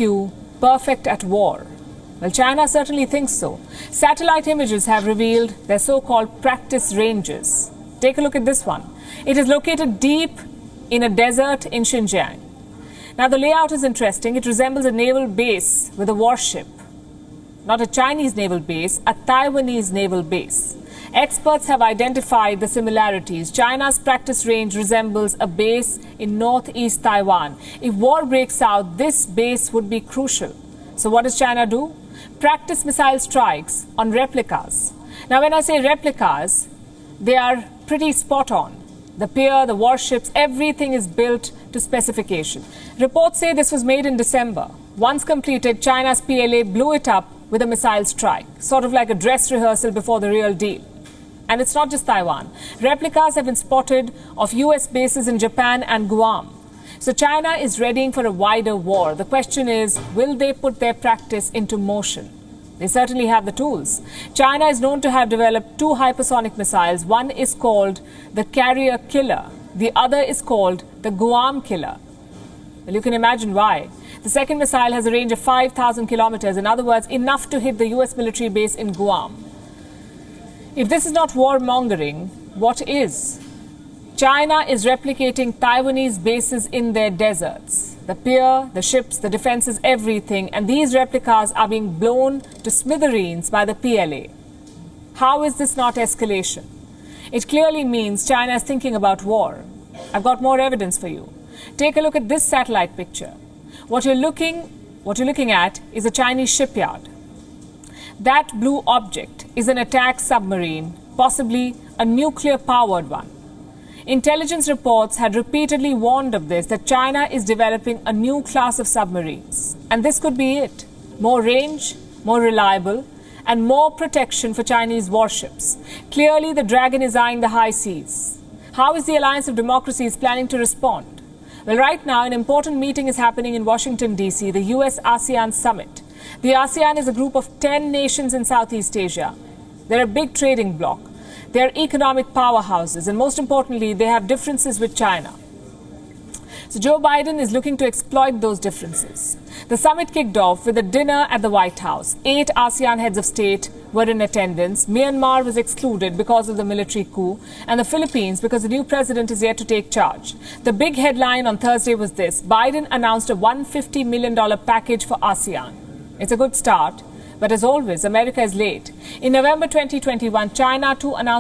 you perfect at war? Well, China certainly thinks so. Satellite images have revealed their so-called practice ranges. Take a look at this one. It is located deep in a desert in Xinjiang. Now, the layout is interesting. It resembles a naval base with a warship. Not a Chinese naval base, a Taiwanese naval base. Experts have identified the similarities. China's practice range resembles a base in northeast Taiwan. If war breaks out, this base would be crucial. So what does China do? Practice missile strikes on replicas. Now, when I say replicas, they are pretty spot on. The pier, the warships, everything is built to specification. Reports say this was made in December. Once completed, China's PLA blew it up with a missile strike, sort of like a dress rehearsal before the real deal. And it's not just Taiwan. Replicas have been spotted of US bases in Japan and Guam. So China is readying for a wider war. The question is, will they put their practice into motion? They certainly have the tools. China is known to have developed two hypersonic missiles. One is called the Carrier Killer. The other is called the Guam Killer. Well, you can imagine why. The second missile has a range of 5,000 kilometers. In other words, enough to hit the US military base in Guam. If this is not warmongering, what is? China is replicating Taiwanese bases in their deserts. The pier, the ships, the defenses, everything. And these replicas are being blown to smithereens by the PLA. How is this not escalation? It clearly means China is thinking about war. I've got more evidence for you. Take a look at this satellite picture. What you're looking at is a Chinese shipyard. That blue object is an attack submarine, possibly a nuclear-powered one. Intelligence reports had repeatedly warned of this, that China is developing a new class of submarines. And this could be it. More range, more reliable, and more protection for Chinese warships. Clearly, the dragon is eyeing the high seas. How is the Alliance of Democracies planning to respond? Well, right now, an important meeting is happening in Washington, D.C., the US-ASEAN Summit. The ASEAN is a group of 10 nations in Southeast Asia. They're a big trading bloc. They're economic powerhouses, and most importantly, they have differences with China. So Joe Biden is looking to exploit those differences. The summit kicked off with a dinner at the White House. 8 ASEAN heads of state were in attendance. Myanmar was excluded because of the military coup, and the Philippines because the new president is yet to take charge. The big headline on Thursday was this: Biden announced a $150 million package for ASEAN. It's a good start, but as always, America is late. In November 2021, China too announced